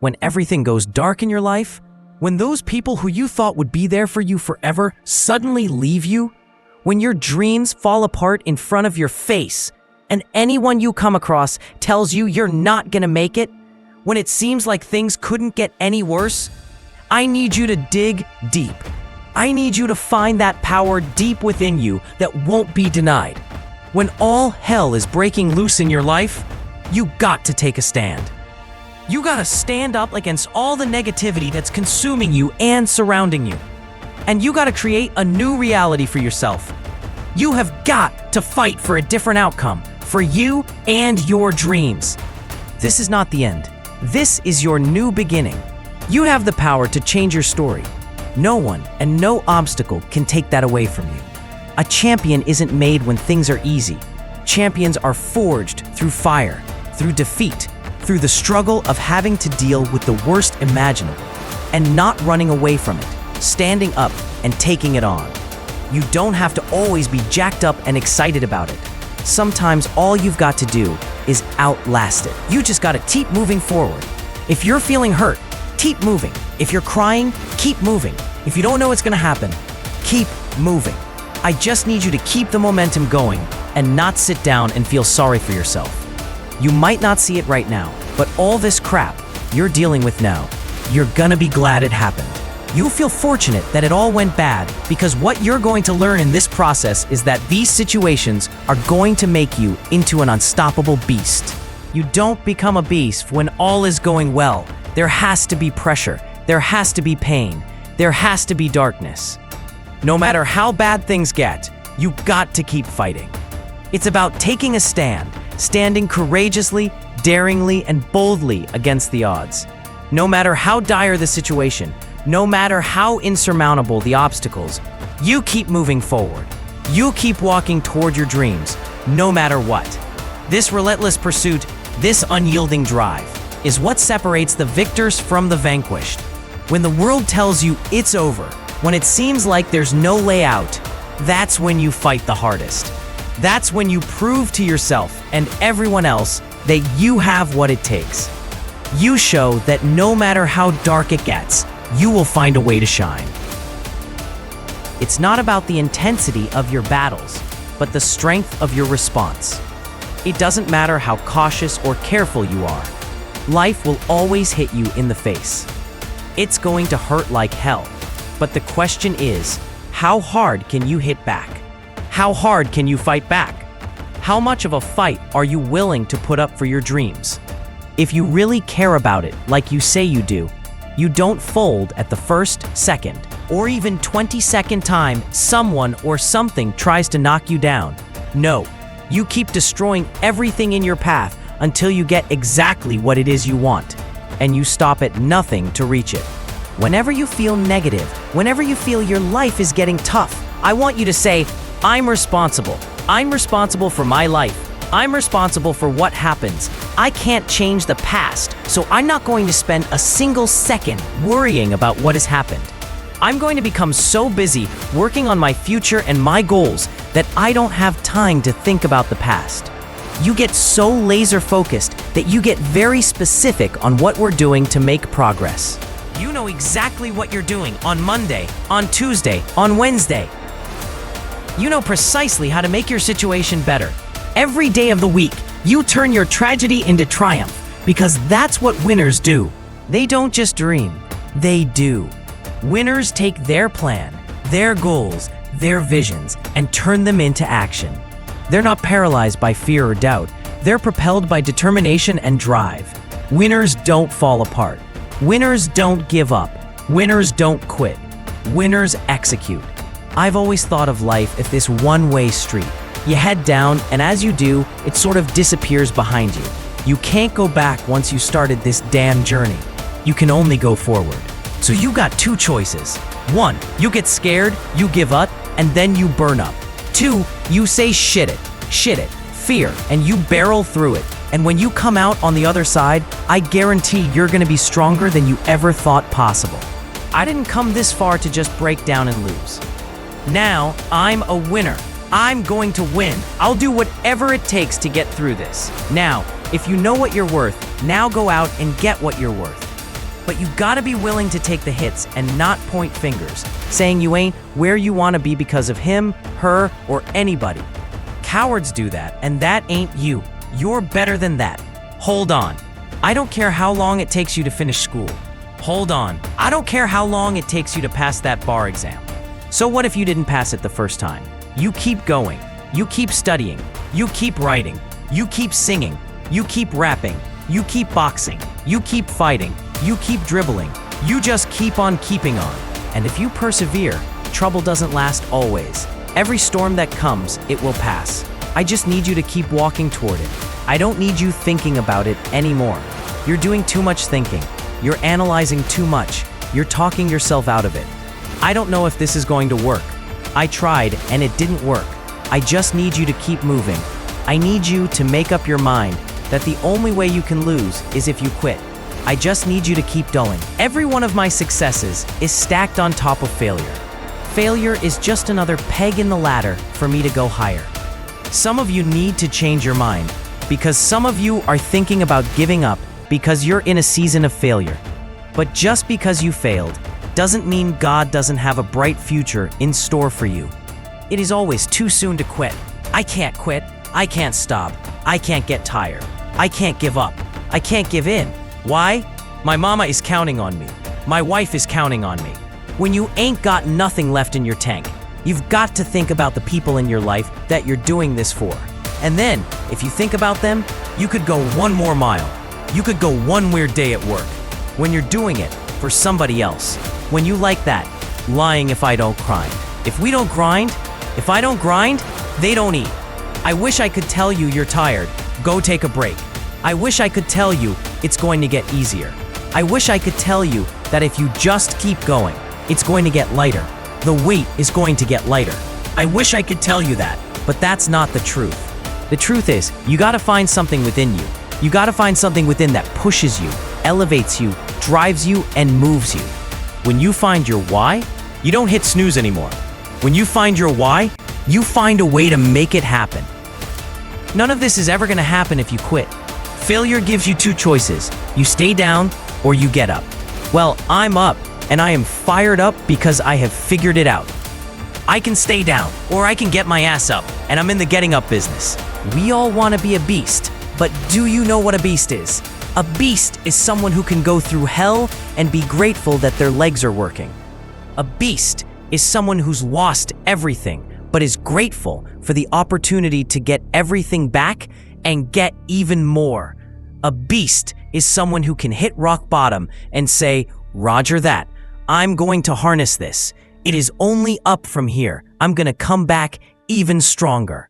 When everything goes dark in your life? When those people who you thought would be there for you forever suddenly leave you? When your dreams fall apart in front of your face and anyone you come across tells you you're not gonna make it? When it seems like things couldn't get any worse? I need you to dig deep. I need you to find that power deep within you that won't be denied. When all hell is breaking loose in your life, you got to take a stand. You gotta stand up against all the negativity that's consuming you and surrounding you. And you gotta create a new reality for yourself. You have got to fight for a different outcome, for you and your dreams. This is not the end. This is your new beginning. You have the power to change your story. No one and no obstacle can take that away from you. A champion isn't made when things are easy. Champions are forged through fire, through defeat, through the struggle of having to deal with the worst imaginable, and not running away from it, standing up and taking it on. You don't have to always be jacked up and excited about it. Sometimes all you've got to do is outlast it. You just gotta keep moving forward. If you're feeling hurt, keep moving. If you're crying, keep moving. If you don't know what's gonna happen, keep moving. I just need you to keep the momentum going and not sit down and feel sorry for yourself. You might not see it right now, but all this crap you're dealing with now, you're gonna be glad it happened. You'll feel fortunate that it all went bad because what you're going to learn in this process is that these situations are going to make you into an unstoppable beast. You don't become a beast when all is going well. There has to be pressure. There has to be pain. There has to be darkness. No matter how bad things get, you got to keep fighting. It's about taking a stand, standing courageously, daringly, and boldly against the odds. No matter how dire the situation, no matter how insurmountable the obstacles, you keep moving forward. You keep walking toward your dreams, no matter what. This relentless pursuit, this unyielding drive, is what separates the victors from the vanquished. When the world tells you it's over, when it seems like there's no way out, that's when you fight the hardest. That's when you prove to yourself and everyone else that you have what it takes. You show that no matter how dark it gets, you will find a way to shine. It's not about the intensity of your battles, but the strength of your response. It doesn't matter how cautious or careful you are. Life will always hit you in the face. It's going to hurt like hell. But the question is, how hard can you hit back? How hard can you fight back? How much of a fight are you willing to put up for your dreams? If you really care about it like you say you do, you don't fold at the first, second, or even 22nd time someone or something tries to knock you down. No, you keep destroying everything in your path until you get exactly what it is you want, and you stop at nothing to reach it. Whenever you feel negative, whenever you feel your life is getting tough, I want you to say, I'm responsible. I'm responsible for my life. I'm responsible for what happens. I can't change the past, so I'm not going to spend a single second worrying about what has happened. I'm going to become so busy working on my future and my goals that I don't have time to think about the past. You get so laser focused that you get very specific on what we're doing to make progress. You know exactly what you're doing on Monday, on Tuesday, on Wednesday. You know precisely how to make your situation better. Every day of the week, you turn your tragedy into triumph because that's what winners do. They don't just dream, they do. Winners take their plan, their goals, their visions, and turn them into action. They're not paralyzed by fear or doubt. They're propelled by determination and drive. Winners don't fall apart. Winners don't give up. Winners don't quit. Winners execute. I've always thought of life as this one-way street. You head down, and as you do, it sort of disappears behind you. You can't go back once you started this damn journey. You can only go forward. So you got two choices. 1, you get scared, you give up, and then you burn up. 2, you say shit it, fear, and you barrel through it. And when you come out on the other side, I guarantee you're gonna be stronger than you ever thought possible. I didn't come this far to just break down and lose. Now, I'm a winner. I'm going to win. I'll do whatever it takes to get through this. Now, if you know what you're worth, now go out and get what you're worth. But you gotta be willing to take the hits and not point fingers, saying you ain't where you wanna be because of him, her, or anybody. Cowards do that, and that ain't you. You're better than that. Hold on. I don't care how long it takes you to finish school. Hold on. I don't care how long it takes you to pass that bar exam. So what if you didn't pass it the first time? You keep going. You keep studying. You keep writing. You keep singing. You keep rapping. You keep boxing. You keep fighting. You keep dribbling. You just keep on keeping on. And if you persevere, trouble doesn't last always. Every storm that comes, it will pass. I just need you to keep walking toward it. I don't need you thinking about it anymore. You're doing too much thinking. You're analyzing too much. You're talking yourself out of it. I don't know if this is going to work. I tried and it didn't work. I just need you to keep moving. I need you to make up your mind that the only way you can lose is if you quit. I just need you to keep going. Every one of my successes is stacked on top of failure. Failure is just another peg in the ladder for me to go higher. Some of you need to change your mind because some of you are thinking about giving up because you're in a season of failure. But just because you failed doesn't mean God doesn't have a bright future in store for you. It is always too soon to quit. I can't quit. I can't stop. I can't get tired. I can't give up. I can't give in. Why? My mama is counting on me. My wife is counting on me. When you ain't got nothing left in your tank, you've got to think about the people in your life that you're doing this for. And then, if you think about them, you could go one more mile. You could go one weird day at work. When you're doing it for somebody else. When you like that, lying if I don't grind. If we don't grind, if I don't grind, they don't eat. I wish I could tell you you're tired. Go take a break. I wish I could tell you it's going to get easier. I wish I could tell you that if you just keep going, it's going to get lighter. The weight is going to get lighter. I wish I could tell you that, but that's not the truth. The truth is, you gotta find something within you. You gotta find something within that pushes you, elevates you, drives you, and moves you. When you find your why, you don't hit snooze anymore. When you find your why, you find a way to make it happen. None of this is ever gonna happen if you quit. Failure gives you two choices. You stay down or you get up. Well, I'm up, and I am fired up because I have figured it out. I can stay down, or I can get my ass up, and I'm in the getting up business. We all want to be a beast, but do you know what a beast is? A beast is someone who can go through hell and be grateful that their legs are working. A beast is someone who's lost everything, but is grateful for the opportunity to get everything back and get even more. A beast is someone who can hit rock bottom and say, Roger that, I'm going to harness this. It is only up from here. I'm gonna come back even stronger.